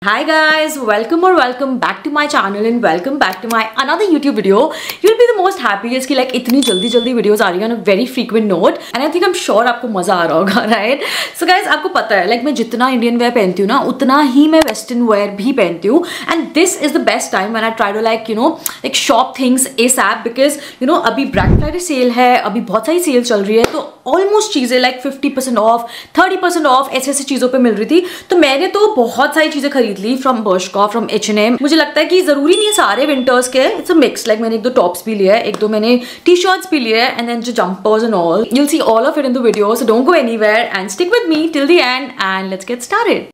Hi guys, welcome back to my channel and welcome back to my another YouTube video. You'll be the most happiest कि like इतनी जल्दी videos आ रही है on a very frequent note and I think I'm sure आपको मजा आ रहा होगा, right? So guys, आपको पता है like मैं जितना Indian wear पहनती हूँ ना उतना ही मैं Western wear भी पहनती हूँ and this is the best time when I try to like shop things ASAP because अभी Black Friday sale है, अभी बहुत सारी sale चल रही है तो ऑलमोस्ट चीज़ें like 50% ऑफ 30% ऑफ ऐसे चीज़ों पे मिल रही थी तो मैंने तो बहुत सारी चीज़ें खरीद ली फ्रॉम बर्शका फ्रॉम H&M। मुझे लगता है कि ज़रूरी नहीं है सारे विंटर्स के, इट्स अ मिक्स लाइक मैंने एक दो टॉप्स भी लिए, एक दो मैंने टी शर्ट्स भी लिए एंड देन जो jumpers and all you'll see all of it in the video, so don't go anywhere and stick with me till the end and let's get started.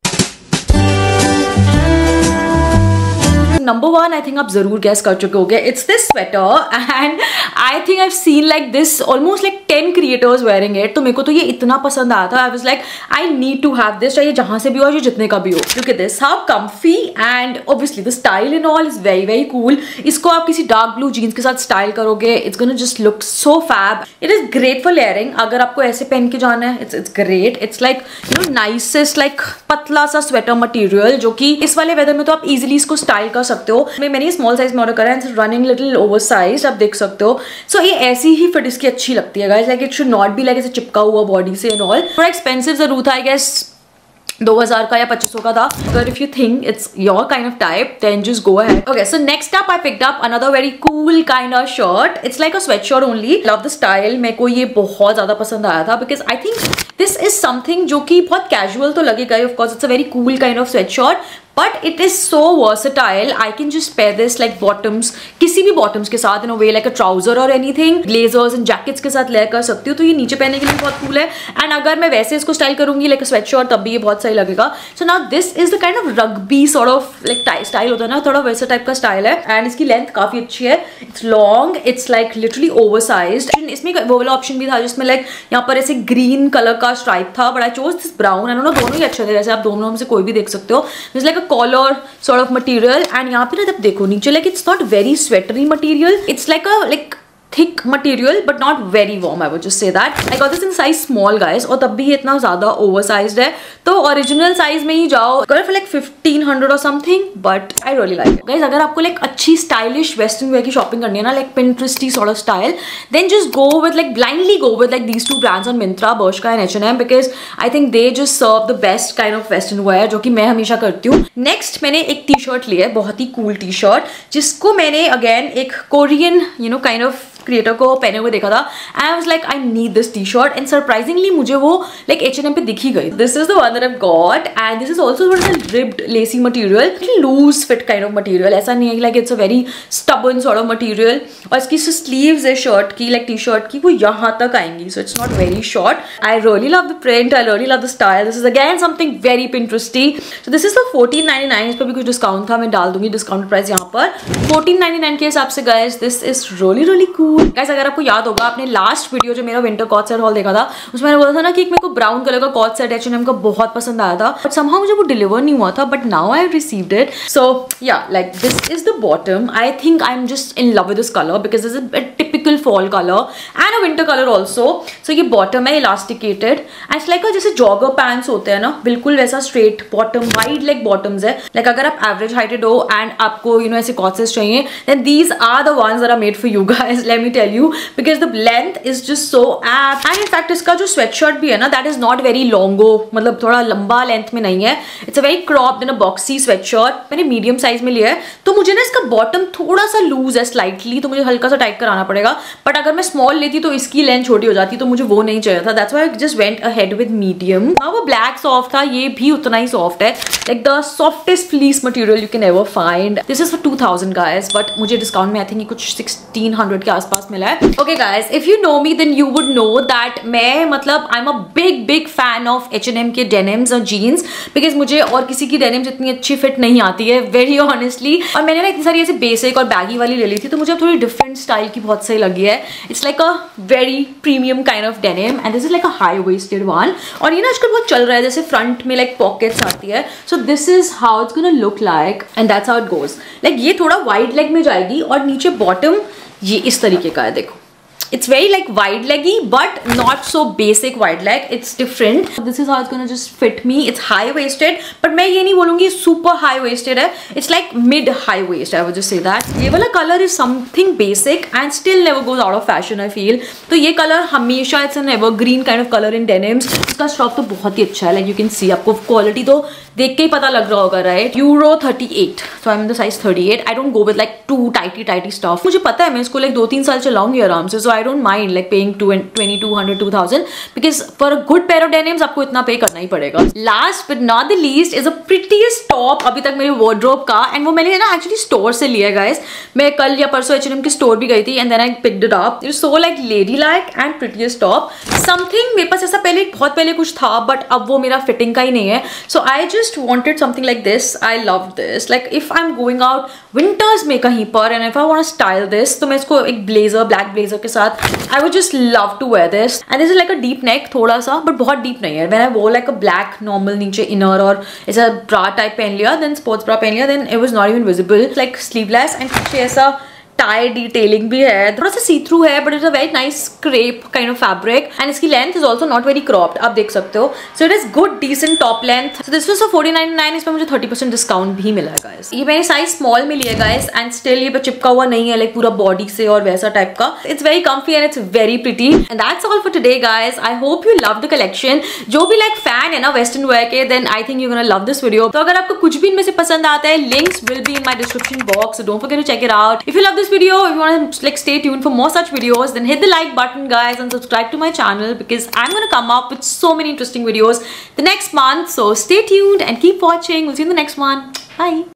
Number one, I think आप जरूर guess कर चुके होगे, it's this sweater and I think I've seen like this almost like 10 creators wearing it। तो मेरे को तो ये इतना पसंद आया था, I was like I need to have this, चाहे जहाँ से भी हो, जितने का भी हो। Look at this, how comfy and obviously the style and all is very cool। इसको आप किसी dark blue jeans के साथ style करोगे, it's gonna just look so fab। It is great for layering, अगर आपको ऐसे पहन के जाना है, it's great। It's like nicest like पतला सा sweater material जो कि इस वाले वेदर में तो आप easily इसको style कर सकते हो। मैंने स्मॉल साइज में ऑर्डर करा है, रनिंग लिटिल ओवरसाइज्ड, आप देख सकते हो। सो ये ऐसी ही फिट इसकी अच्छी लगती है guys, like it should not be like ऐसे चिपका हुआ बॉडी से एंड ऑल। थोड़ा एक्सपेंसिव जरूर था आई गेस, 2000 का या 2500 का था, but if you think it's your kind of type then just go ahead. Okay, so next up I picked up another very cool kind of shirt. It's like a sweatshirt only. Love the style, मेरे को ये बहुत ज़्यादा पसंद आया था because I think this is something जो कि बहुत casual तो लगेगा ही, of course it's a very cool kind of sweatshirt but it is so versatile. I can just pair this like bottoms, किसी भी bottoms के साथ in a way like a trouser or anything, blazers and jackets के साथ layer कर सकती हूँ, तो ये नीचे पहनने के लिए बहुत cool है and अगर मैं वैसे इसको स्टाइल करूँगी like a sweatshirt तब भी ये बहुत सही लगेगा। So now this is the kind of rugby sort of like style होता है ना, थोड़ा वैसा टाइप का स्टाइल है and इसकी लेंथ काफ़ी अच्छी है, it's long, it's like literally oversized। इसमें वो वाला ऑप्शन भी था जिसमें like यहाँ पर ऐसे ग्रीन कलर का स्ट्राइप था but I chose this brown and दोनों ही अच्छे थे, वैसे आप दोनों में से कोई भी देख सकते हो। It's like collar sort of material and यहाँ पे ना जब देखो नीचे like it's not very sweatery material, it's like a like thick material but not very warm, I would just say that। I got this in size small guys और तब भी ये इतना ज़्यादा oversized है, तो original size में ही जाओ, got it for like 1500 or something but I really like it guys। अगर आपको like अच्छी stylish western wear की shopping करनी है ना, like Pinteresty sort of style, then just go with like blindly go with like these two brands on Myntra, Bershka and H&M because I think they just serve the best kind of western wear जो कि मैं हमेशा करती हूँ। Next मैंने एक T shirt ली है, बहुत ही cool टी शर्ट, जिसको मैंने again एक Korean kind of क्रिएटर को पहने हुए देखा था and I was like I need this t-shirt and surprisingly मुझे वो like H&M पे दिख ही गई। This is the one that I've got and this is also sort of a ribbed lacy material, loose fit kind of material, ऐसा नहीं है like it's a very stubborn sort of material। और इसकी sleeves है shirt की like t-shirt की, वो यहाँ तक आएंगी, so it's not very short। I really love the print, I really love the style, this is again something very Pinteresty। So this is for 14.99, इस पर भी कुछ डिस्काउंट था, मैं डाल दूंगी डिस्काउंट प्राइस यहाँ पर 14.99 के हिसाब से guys। This is really cool guys. अगर आपको याद होगा आपने लास्ट वीडियो जो मेरा विंटर कॉट सेट हॉल देखा था उसमें मैंने बोला था ना कि मेरे को ब्राउन कलर का कॉट सेट H&M का बहुत पसंद आया था बट समहाउ मुझे वो डिलीवर नहीं हुआ था, but now I have received it. So yeah like this is the bottom, I think I am just in love with this colour because this is a typical fall colour and a winter colour also. So ये bottom है elasticated and it's like जैसे jogger pants होते हैं ना, बिल्कुल वैसा straight bottom, wide leg bottoms है। Like अगर आप एवरेज हाइटेड हो एंड आपको ऐसे कॉट सेट्स चाहिए then these are the ones that are made for you guys, let me tell you, because the length is just so apt and in fact इसका जो sweatshirt भी है ना that is not very longo, मतलब थोड़ा लंबा length में नहीं है, it's a very cropped and a boxy sweatshirt। मैंने मीडियम साइज में लिया है तो मुझे ना इसका बॉटम थोड़ा सा लूज है स्लाइटली, तो मुझे हल्का सा टाइट कराना पड़ेगा, बट अगर मैं स्मॉल लेती तो इसकी लेंथ छोटी हो जाती, तो मुझे वो नहीं चाहिए था, that's why I just went ahead with medium। हाँ वो ब्लैक सॉफ्ट था, ये भी उतना ही सॉफ्ट है, like the softest fleece material you can ever find। This is for 2000 guys but मुझे डिस्काउंट में आई थिंक कुछ 1600 के आसपास मिला है। Okay guys, if you know me then you would know that मैं मतलब I'm a big fan of H&M के denims और jeans because मुझे और किसी की denims इतनी अच्छी fit नहीं आती है very honestly। और मैंने ना इतनी सारी ऐसे basic और baggy वाली ले ली थी तो मुझे अब थोड़ी different style की बहुत सही लगी है। It's like a very premium kind of denim and this is like a high waisted one और ये ना आजकल बहुत चल रहा है, जैसे front में like pockets आती है, so this is how it's gonna look like and that's how it goes। like ये थोड़ा wide leg में जाएगी और नीचे bottom ये इस तरीके का है, देखो It's very like wide leggy but not so basic wide leg. It's different. This is how it's gonna just fit me. It's high waisted but मैं ये नहीं बोलूँगी super high waisted है. It's like mid high waist. I would just say that. ये वाला color is something basic and still never goes out of fashion I feel. तो ये color हमेशा it's an evergreen kind of color in denims. इसका stock तो बहुत ही अच्छा है. Like you can see आपको quality तो देख के ही पता लग रहा होगा right. Euro 38. So I'm in the size 38. I don't go with like too tighty stuff. मुझे पता है मैं इसको like 2-3 साल चलाऊंगी आराम से. So I don't mind like paying 2,200, 2,000 because for a good pair of denims आपको इतना पे करना ही पड़ेगा. Last but not the least is a prettiest top अभी तक मेरे wardrobe का, and वो मैंने ना actually store से लिया guys. मैं कल या परसों H&M की store भी गई थी and then I picked it up. It's so like ladylike and prettiest top. Something मेरे पास ऐसा पहले बहुत पहले कुछ था but अब वो मेरा fitting का ही नहीं है. So I just wanted something like this. I loved this. Like if I'm going out winters में कहीं पर and if I want to style this तो मैं इसको एक blazer, black blazer के साथ I would just love to wear this. And this is like a deep neck थोड़ा सा but बहुत deep नहीं है. When I wore like a black normal नीचे inner और ऐसा bra type पहन लिया, then sports bra पहन लिया, then it was not even visible. It's like sleeveless and पीछे ऐसा टाई डिटेलिंग भी है, थोड़ा सा सी थ्रू है but it's a very nice crepe kind of fabric and इसकी length is also not very cropped. आप देख सकते हो. So it is good decent top length. So this was 49.99. इस पर मुझे 30% डिस्काउंट भी मिला है गाइस. ये मैंने साइज स्मॉल में लिया गाइस एंड स्टिल ये चिपका हुआ नहीं है लाइक पूरा बॉडी से और वैसा टाइप का. It's very comfy and it's very pretty. And that's all for today guys. I hope you love the collection. जो भी लाइक फैन है ना वेस्टर्न वेयर के, then I think you gonna love this video. तो अगर आपको कुछ भी इनमें से पसंद आता है, links will be in my description box. So don't forget to check it out. If you love this video, if you want like stay tuned for more such videos, then hit the like button guys and subscribe to my channel because I'm gonna come up with so many interesting videos the next month. So stay tuned and keep watching. We'll see you in the next one. Bye.